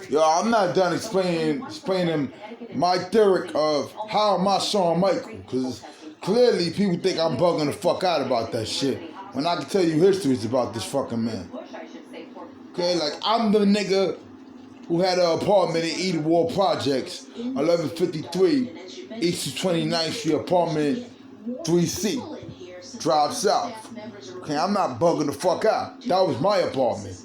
Yo, I'm not done explaining my theory of how am I Shawn Michael, because clearly people think I'm bugging the fuck out about that shit. When I can tell you histories about this fucking man. Okay, like I'm the nigga who had an apartment in Eden Wall Projects, 1153 East 29th Street, apartment 3C, Drive South. Okay, I'm not bugging the fuck out. That was my apartment.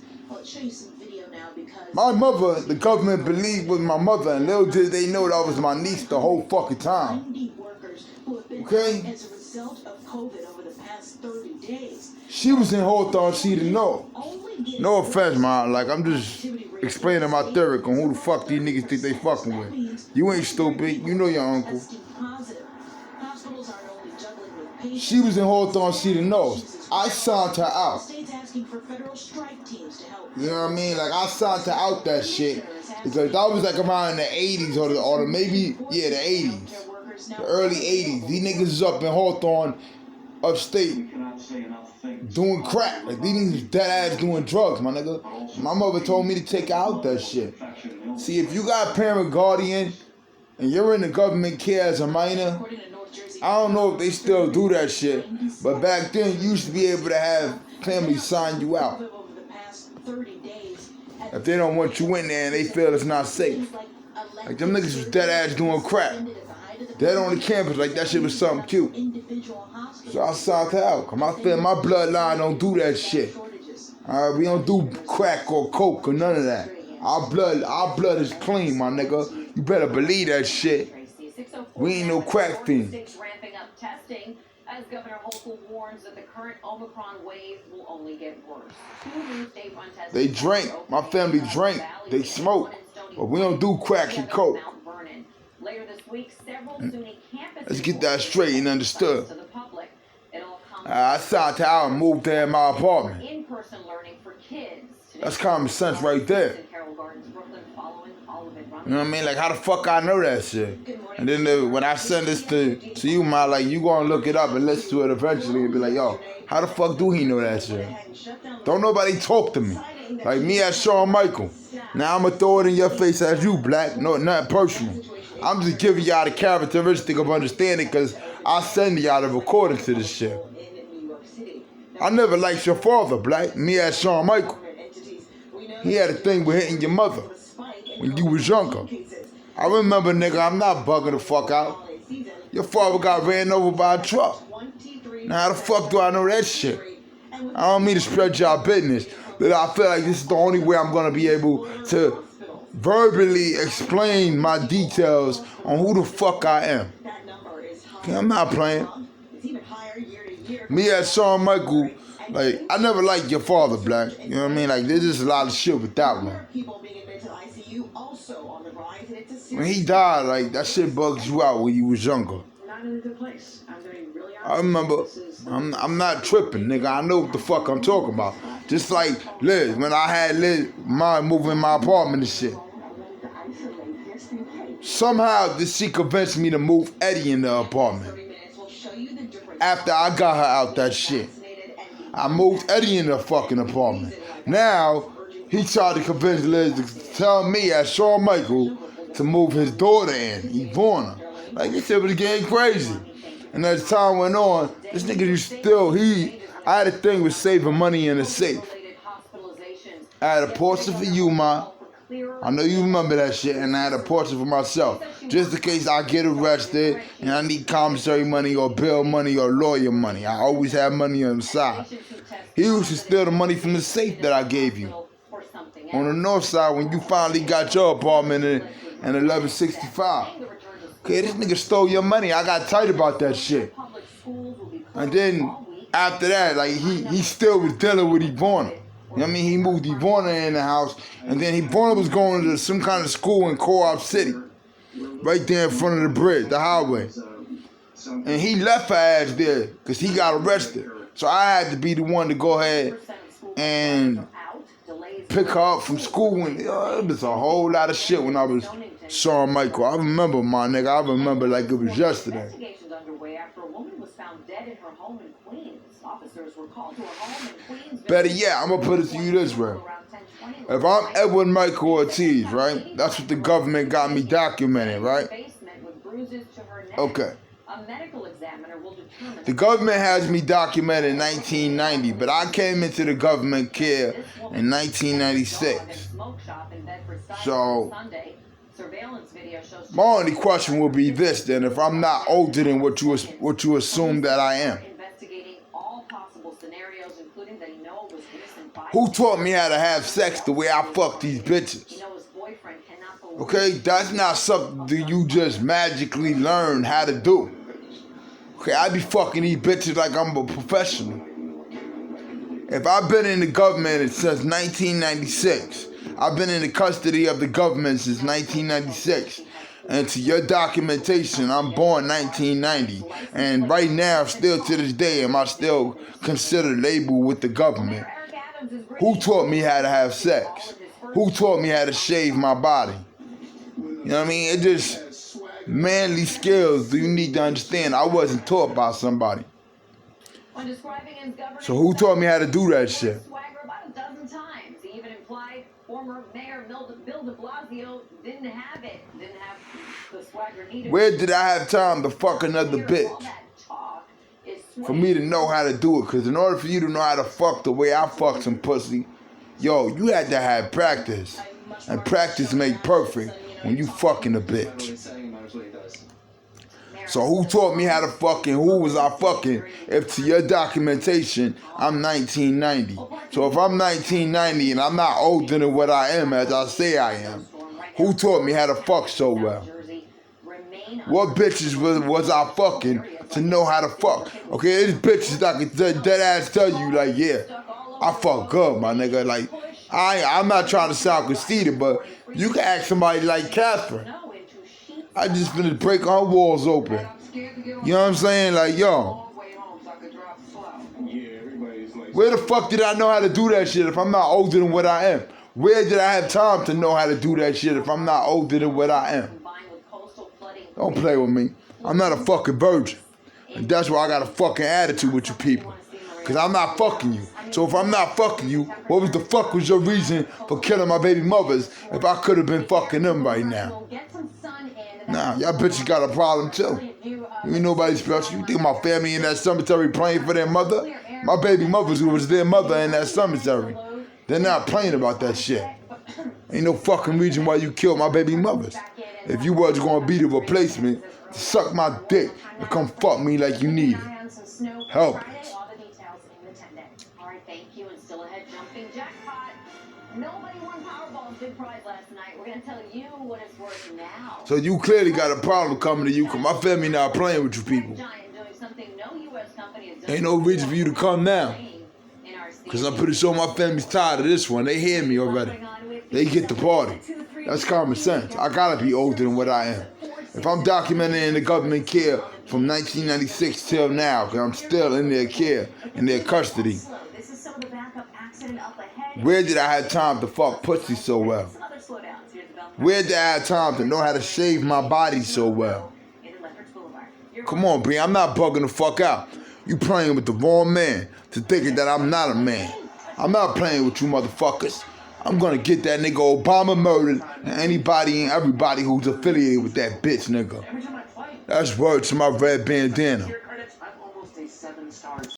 My mother, the government believed was my mother, and little did they know that was my niece the whole fucking time. Okay? She was in Hawthorne, she didn't know. No offense, man. Like, I'm just explaining my theory on who the fuck these niggas think they fucking with. You ain't stupid. You know your uncle. She was in Hawthorne, she didn't know. I signed her out. You know what I mean? Like, I signed her out that shit. Because that was like around the 80s or maybe, yeah, the 80s. The early 80s. These niggas is up in Hawthorne, upstate, doing crack. Like, these niggas is dead ass doing drugs, my nigga. My mother told me to take her out that shit. See, if you got a parent guardian and you're in the government care as a minor, I don't know if they still do that shit, but back then you used to be able to have families sign you out. If they don't want you in there and they feel it's not safe. Like them niggas was dead ass doing crack. Dead on the campus, like that shit was something cute. So I signed her out, cause I feel my bloodline don't do that shit. Alright, we don't do crack or coke or none of that. Our blood is clean, my nigga. You better believe that shit. We ain't no crack fiend. As Governor Hochul warns that the current Omicron wave will only get worse. They drink. My family drink. They smoke. But we don't do crack and coke. Let's get that straight and understood. I signed her out and moved there in my apartment. That's common sense right there. You know what I mean? Like, how the fuck I know that shit? And then when I send this to you, man, like, you gonna look it up and listen to it eventually and be like, yo, how the fuck do he know that shit? Don't nobody talk to me. Like me as Shawn Michael. Now I'm gonna throw it in your face as you, Black. No, not personal. I'm just giving y'all the characteristic of understanding because I send y'all the recording to this shit. I never liked your father, Black. Me as Shawn Michael. He had a thing with hitting your mother when you was younger. I remember, nigga, I'm not bugging the fuck out. Your father got ran over by a truck. Now, how the fuck do I know that shit? I don't mean to spread y'all business, but I feel like this is the only way I'm going to be able to verbally explain my details on who the fuck I am. Okay, I'm not playing. Me as Shawn Michael, like, I never liked your father, Black. You know what I mean? Like, there's just a lot of shit with that one. When he died, like, that shit bugs you out when you was younger. I remember, I'm not tripping, nigga. I know what the fuck I'm talking about. Just like Liz, when I had Liz moving my apartment and shit. Somehow, she convinced me to move Eddie in the apartment. After I got her out that shit. I moved Eddie in the fucking apartment. Now, he tried to convince Liz to tell me as Shawn Michael to move his daughter in, Ivana. Like, this shit was getting crazy. And as time went on, this nigga I had a thing with saving money in a safe. I had a portrait for you, ma. I know you remember that shit, and I had a portrait for myself. Just in case I get arrested and I need commissary money or bail money or lawyer money. I always have money on the side. He used to steal the money from the safe that I gave you. On the north side, when you finally got your apartment in 1165. Okay, this nigga stole your money. I got tight about that shit. And then, after that, like, he still was dealing with Ivana. You know what I mean? He moved Ivana in the house, and then Ivana was going to some kind of school in Co-op City. Right there in front of the bridge, the highway. And he left her ass there, because he got arrested. So I had to be the one to go ahead and pick her up from school. And it was a whole lot of shit when I was Shawn Michael. I remember, my nigga. I remember like it was yesterday. Better yet, I'm going to put it to you this way. If I'm Edwin Michael Ortiz, right? That's what the government got me documented, right? Okay. The government has me documented in 1990, but I came into the government care in 1996. So, my only question will be this then, if I'm not older than what you assume that I am. Who taught me how to have sex the way I fuck these bitches? Okay, that's not something you just magically learn how to do. Okay, I be fucking these bitches like I'm a professional. If I've been in the government since 1996, I've been in the custody of the government since 1996. And to your documentation, I'm born 1990. And right now, still to this day, am I still considered labeled with the government? Who taught me how to have sex? Who taught me how to shave my body? You know what I mean? It just manly skills you need to understand. I wasn't taught by somebody. So who taught me how to do that shit? He even implied former Mayor Bill de Blasio didn't have it. Didn't have the swagger needed. Where did I have time to fuck another bitch? For me to know how to do it. Because in order for you to know how to fuck the way I fuck some pussy, yo, you had to have practice. And practice make perfect when you fucking a bitch. So who taught me how to fucking, who was I fucking? If to your documentation, I'm 1990. So if I'm 1990 and I'm not older than what I am as I say I am, who taught me how to fuck so well? What bitches was I fucking to know how to fuck? Okay, there's bitches that can dead ass tell you like, yeah, I fuck good, my nigga. Like, I'm not trying to sound conceited, but you can ask somebody like Catherine. I just finished breaking her walls open. You know what I'm saying? Like, yo, where the fuck did I know how to do that shit if I'm not older than what I am? Where did I have time to know how to do that shit if I'm not older than what I am? Don't play with me. I'm not a fucking virgin. And that's why I got a fucking attitude with you people. Because I'm not fucking you. So if I'm not fucking you, what was the fuck was your reason for killing my baby mothers if I could have been fucking them right now? Nah, y'all bitches got a problem too. You ain't nobody special. You think my family in that cemetery praying for their mother? My baby mothers was their mother in that cemetery. They're not praying about that shit. Ain't no fucking reason why you killed my baby mothers. If you was gonna be the replacement, suck my dick and come fuck me like you need it. Help it. Nobody won Powerball's big prize last night. We're going to tell you what it's worth now. So you clearly got a problem coming to you because my family not playing with you people. Ain't no reason for you to come now. Because I'm pretty sure my family's tired of this one. They hear me already. They get the party. That's common sense. I got to be older than what I am. If I'm documented in the government care from 1996 till now, because I'm still in their care, in their custody, where did I have time to fuck pussy so well? Where did I have time to know how to shave my body so well? Come on, B, I'm not bugging the fuck out. You playing with the wrong man to thinking that I'm not a man. I'm not playing with you motherfuckers. I'm gonna get that nigga Obama murdered and anybody and everybody who's affiliated with that bitch nigga. That's word to my red bandana.